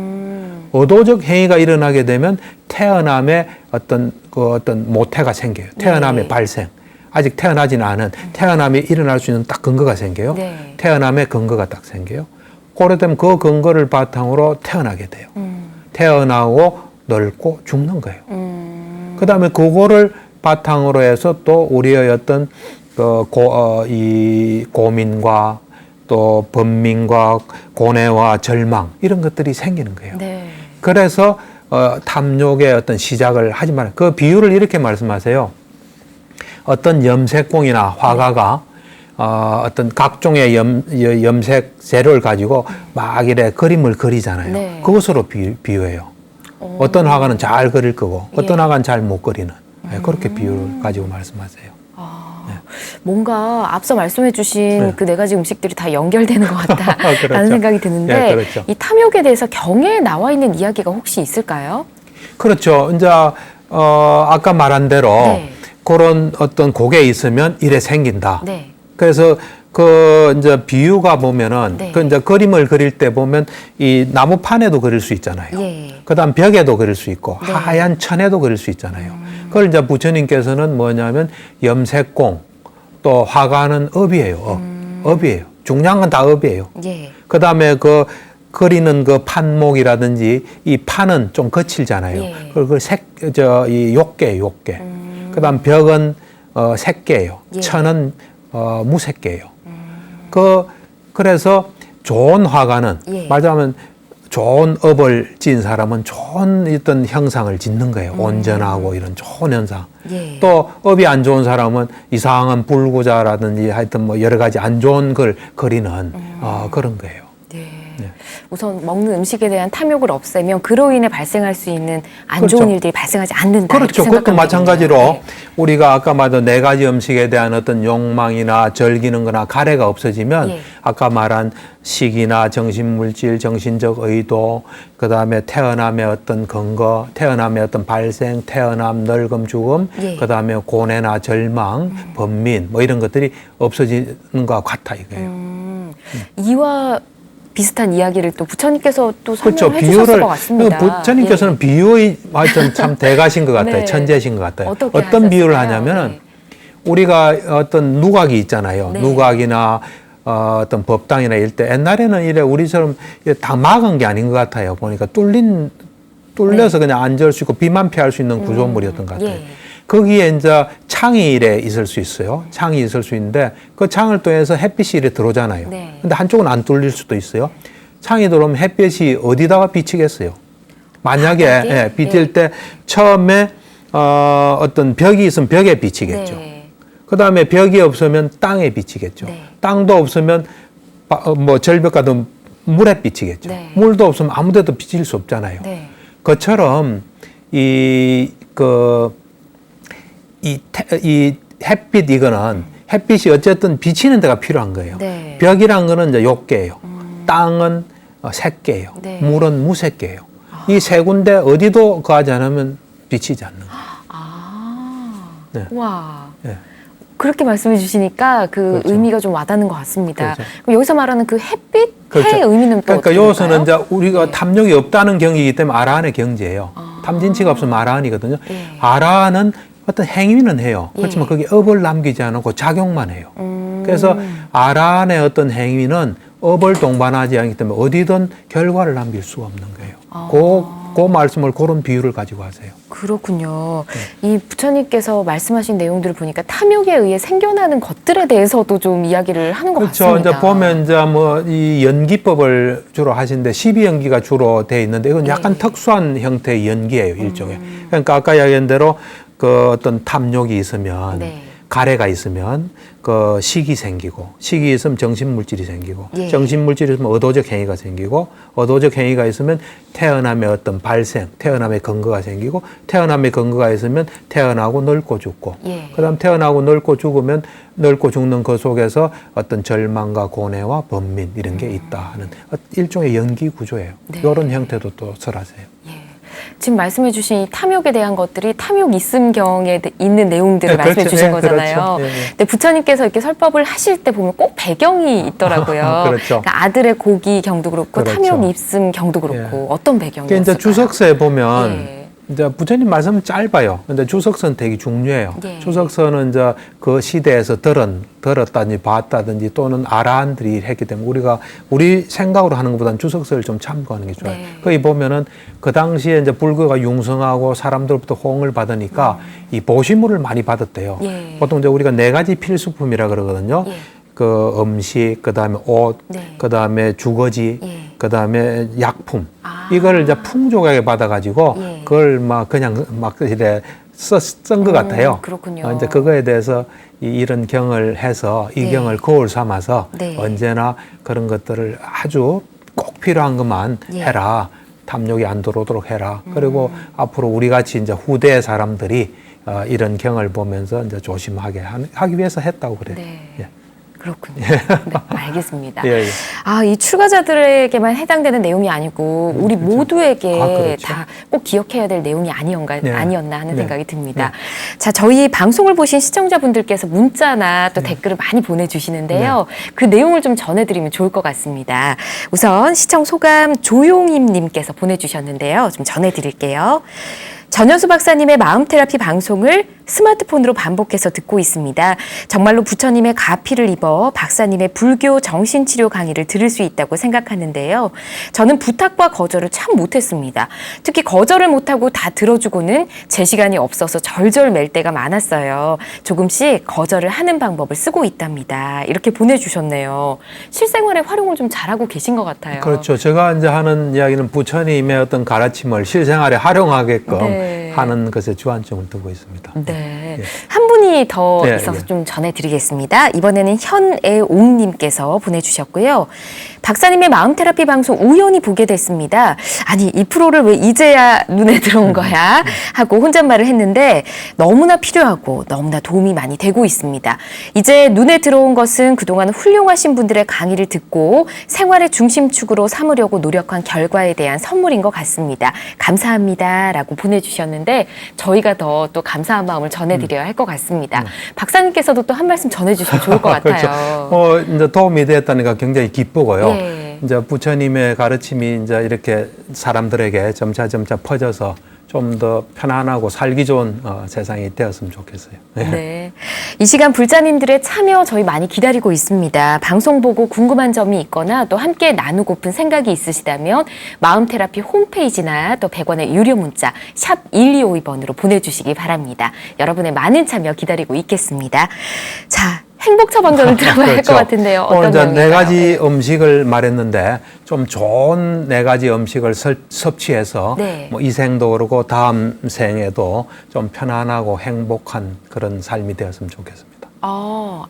의도적 행위가 일어나게 되면 태어남의 어떤 모태가 생겨요. 태어남의 네. 발생. 아직 태어나지는 않은 태어남이 일어날 수 있는 딱 근거가 생겨요. 네. 태어남의 근거가 딱 생겨요. 그래 되면 그 근거를 바탕으로 태어나게 돼요. 태어나고 늙고 죽는 거예요. 그 다음에 그거를 바탕으로 해서 또 우리의 어떤 이 고민과 또 번민과 고뇌와 절망 이런 것들이 생기는 거예요. 네. 그래서 탐욕의 어떤 시작을 하지 말아요. 그 비유를 이렇게 말씀하세요. 어떤 염색공이나 화가가 어떤 각종의 염색 재료를 가지고 막 이래 그림을 그리잖아요. 네. 그것으로 비유해요. 어떤 화가는 잘 그릴 거고 어떤 예. 화가는 잘 못 그리는 그렇게 비유를 가지고 말씀하세요. 뭔가 앞서 말씀해 주신 네. 그 네 가지 음식들이 다 연결되는 것 같다라는 그렇죠. 생각이 드는데 예, 그렇죠. 이 탐욕에 대해서 경에 나와 있는 이야기가 혹시 있을까요? 그렇죠. 이제 아까 말한 대로 네. 그런 어떤 곡에 있으면 이래 생긴다. 네. 그래서 이제 비유가 보면은 네. 이제 그림을 그릴 때 보면 이 나무판에도 그릴 수 있잖아요. 예. 그다음 벽에도 그릴 수 있고 네. 하얀 천에도 그릴 수 있잖아요. 그걸 이제 부처님께서는 뭐냐면 염색공 또 화가는 업이에요. 업이에요. 중요한 건 다 업이에요. 예. 그다음에 그리는 그 판목이라든지 이 판은 좀 거칠잖아요. 예. 이 욕계예요, 욕계. 그다음 벽은 색계예요. 예. 천은 무색계예요. 그래서 좋은 화가는 예. 말하자면 좋은 업을 지은 사람은 좋은 어떤 형상을 짓는 거예요. 온전하고 이런 좋은 현상. 예. 또 업이 안 좋은 사람은 이상한 불구자라든지 하여튼 뭐 여러 가지 안 좋은 걸 그리는 그런 거예요. 네. 네. 우선 먹는 음식에 대한 탐욕을 없애면 그로 인해 발생할 수 있는 안 그렇죠. 좋은 일들이 발생하지 않는다. 그렇죠. 이렇게 그것도 생각하면 마찬가지로 되겠네요. 우리가 아까 말한 네 가지 음식에 대한 어떤 욕망이나 절기는 거나 가래가 없어지면 예. 아까 말한 식이나 정신물질, 정신적 의도, 그 다음에 태어남의 어떤 근거, 태어남의 어떤 발생, 태어남, 늙음, 죽음, 예. 그 다음에 고뇌나 절망, 번민, 뭐 이런 것들이 없어지는 것과 같아 이거예요. 이와 비슷한 이야기를 또 부처님께서 또 그렇죠. 설명해 주셨을 것 같습니다. 부처님께서는 예. 비유의 하여튼 참 대가신 것 같아요. 네. 천재신 것 같아요. 어떻게 어떤 비유를 하셨을까요? 하냐면은 네. 우리가 어떤 누각이 있잖아요. 네. 누각이나 어떤 법당이나 이럴 때 옛날에는 이래 우리처럼 다 막은 게 아닌 것 같아요. 보니까 뚫려서 그냥 앉을 수 있고 비만 피할 수 있는 구조물이었던 것 같아요. 예. 거기에 이제 창이 이래 있을 수 있어요. 창이 있을 수 있는데 그 창을 통해서 햇빛이 이래 들어오잖아요. 네. 근데 한쪽은 안 뚫릴 수도 있어요. 창이 들어오면 햇빛이 어디다가 비치겠어요? 만약에 바닥에? 비칠 때 처음에 어떤 벽이 있으면 벽에 비치겠죠. 네. 그다음에 벽이 없으면 땅에 비치겠죠. 네. 땅도 없으면 뭐 절벽 같은 물에 비치겠죠. 네. 물도 없으면 아무데도 비칠 수 없잖아요. 네. 그처럼 이 햇빛 이거는 햇빛이 어쨌든 비치는 데가 필요한 거예요. 네. 벽이란 거는 이제 욕계예요. 땅은 색계예요. 네. 물은 무색계예요. 이 세 군데 어디도 거하지 않으면 비치지 않는 거예요. 아. 네. 와. 네. 그렇게 말씀해 주시니까 그 그렇죠. 의미가 좀 와닿는 것 같습니다. 그렇죠. 그럼 여기서 말하는 그 햇빛, 그렇죠. 해의 의미는 또 그러니까 어떻게 여기서는 이제 될까요? 우리가 네. 탐욕이 없다는 경이기 때문에 아라한의 경지예요. 탐진치가 없으면 아라한이거든요. 예. 아라한은 어떤 행위는 해요. 그렇지만 예. 그게 업을 남기지 않고 작용만 해요. 그래서 아라한의 어떤 행위는 업을 동반하지 않기 때문에 어디든 결과를 남길 수가 없는 거예요. 그 말씀을 그런 비유를 가지고 하세요. 그렇군요. 이 부처님께서 말씀하신 내용들을 보니까 탐욕에 의해 생겨나는 것들에 대해서도 좀 이야기를 하는 것 그렇죠. 같습니다. 이제 보면 이제 뭐 이 연기법을 주로 하시는데 12연기가 주로 돼 있는데 이건 약간 네. 특수한 형태의 연기예요, 일종의. 그러니까 아까 이야기한 대로 그 어떤 탐욕이 있으면 네. 가래가 있으면 그 식이 생기고 식이 있으면 정신물질이 생기고 예. 정신물질이 있으면 의도적 행위가 생기고 의도적 행위가 있으면 태어남의 어떤 발생, 태어남의 근거가 생기고 태어남의 근거가 있으면 태어나고 늙고 죽고 예. 그다음 태어나고 늙고 죽으면 늙고 죽는 그 속에서 어떤 절망과 고뇌와 번민 이런 게 있다 하는 일종의 연기 구조예요. 네. 이런 형태도 또 설하세요. 예. 지금 말씀해 주신 이 탐욕에 대한 것들이 탐욕 있음경에 있는 내용들을 네, 말씀해 그렇죠. 주신 네, 거잖아요. 그렇죠. 네, 네. 근데 부처님께서 이렇게 설법을 하실 때 보면 꼭 배경이 있더라고요. 그렇죠. 그러니까 아들의 고기 경도 그렇고 그렇죠. 탐욕 있음 경도 그렇고 어떤 배경이었을까요? 이제 주석서에 보면 예. 이제 부처님 말씀은 짧아요. 근데 주석서는 되게 중요해요. 예. 주석서는 이제 그 시대에서 들었다든지 봤다든지 또는 아라한들이 했기 때문에 우리 생각으로 하는 것보다는 주석서를 좀 참고하는 게 좋아요. 네. 거기 보면은 그 당시에 이제 불교가 융성하고 사람들부터 호응을 받으니까 이 보시물을 많이 받았대요. 예. 보통 이제 우리가 4가지 필수품이라 그러거든요. 예. 그 음식, 그다음에 옷, 네. 그다음에 주거지, 예. 그다음에 약품. 아. 이거를 이제 풍족하게 받아가지고 예. 그걸 막 그냥 막 이래 쓴 것 같아요. 그렇군요. 이제 그거에 대해서 이런 경을 해서 이 네. 경을 거울 삼아서 네. 언제나 그런 것들을 아주 꼭 필요한 것만 예. 해라. 탐욕이 안 들어오도록 해라. 그리고 앞으로 우리 같이 이제 후대 사람들이 이런 경을 보면서 이제 조심하게 하기 위해서 했다고 그래요. 네. 예. 그렇군요. 네, 알겠습니다. 예, 예. 아, 이 출가자들에게만 해당되는 내용이 아니고 우리 모두에게 그렇죠. 다 꼭 기억해야 될 내용이 네. 아니었나 하는 네. 생각이 듭니다. 자, 저희 방송을 보신 시청자분들께서 문자나 또 댓글을 많이 보내주시는데요. 그 내용을 좀 전해드리면 좋을 것 같습니다. 우선 시청 소감 조용임님께서 보내주셨는데요. 좀 전해드릴게요. 전현수 박사님의 마음 테라피 방송을 스마트폰으로 반복해서 듣고 있습니다. 정말로 부처님의 가피를 입어 박사님의 불교 정신치료 강의를 들을 수 있다고 생각하는데요. 저는 부탁과 거절을 참 못했습니다. 특히 거절을 못하고 다 들어주고는 제 시간이 없어서 절절맬 때가 많았어요. 조금씩 거절을 하는 방법을 쓰고 있답니다. 이렇게 보내주셨네요. 실생활에 활용을 좀 잘하고 계신 것 같아요. 그렇죠. 제가 이제 하는 이야기는 부처님의 어떤 가르침을 실생활에 활용하게끔 네. 하는 것에 주안점을 두고 있습니다. 네. 한 분이 더 네, 있어서 네. 좀 전해드리겠습니다. 이번에는 현애옥님께서 보내주셨고요. 박사님의 마음 테라피 방송 우연히 보게 됐습니다. 아니, 이 프로를 왜 이제야 눈에 들어온 거야? 하고 혼잣말을 했는데 너무나 필요하고 너무나 도움이 많이 되고 있습니다. 이제 눈에 들어온 것은 그동안 훌륭하신 분들의 강의를 듣고 생활의 중심축으로 삼으려고 노력한 결과에 대한 선물인 것 같습니다. 감사합니다. 라고 보내주셨는데 저희가 더 또 감사한 마음을 전해드려야 할 것 같습니다. 박사님께서도 또 한 말씀 전해주시면 좋을 것 같아요. 그렇죠. 이제 도움이 되었다니까 굉장히 기쁘고요. 예. 이제 부처님의 가르침이 이제 이렇게 사람들에게 점차 퍼져서 좀 더 편안하고 살기 좋은 세상이 되었으면 좋겠어요. 네. 이 시간 불자님들의 참여 저희 많이 기다리고 있습니다. 방송 보고 궁금한 점이 있거나 또 함께 나누고픈 생각이 있으시다면 마음테라피 홈페이지나 또 100원의 유료 문자 샵 1252번으로 보내주시기 바랍니다. 여러분의 많은 참여 기다리고 있겠습니다. 자, 행복 처방전을 들어봐야 할 것 같은데요. 어떤 오늘 이제 내용인가요? 4가지 음식을 말했는데 좀 좋은 4가지 음식을 섭취해서 네. 뭐 이 생도 그렇고 다음 생에도 좀 편안하고 행복한 그런 삶이 되었으면 좋겠습니다.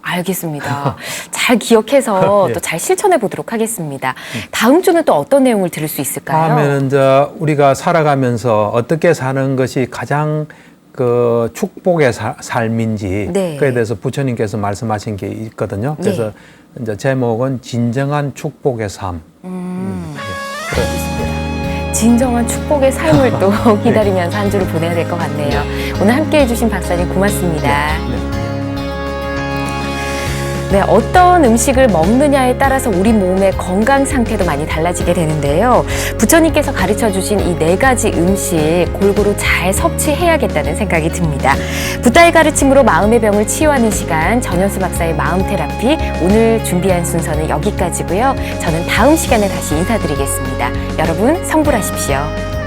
알겠습니다. 잘 기억해서 예. 또 잘 실천해 보도록 하겠습니다. 다음 주는 또 어떤 내용을 들을 수 있을까요? 다음에는 이제 우리가 살아가면서 어떻게 사는 것이 가장 그 축복의 삶인지 네. 그에 대해서 부처님께서 말씀하신 게 있거든요. 그래서 이제 제목은 진정한 축복의 삶. 그렇습니다. 진정한 축복의 삶을 또 기다리면서 한 주를 보내야 될 것 같네요. 오늘 함께해 주신 박사님 고맙습니다. 네. 네, 어떤 음식을 먹느냐에 따라서 우리 몸의 건강 상태도 많이 달라지게 되는데요. 부처님께서 가르쳐 주신 이 4가지 음식 골고루 잘 섭취해야겠다는 생각이 듭니다. 부다의 가르침으로 마음의 병을 치유하는 시간, 전현수 박사의 마음 테라피, 오늘 준비한 순서는 여기까지고요. 저는 다음 시간에 다시 인사드리겠습니다. 여러분 성불하십시오.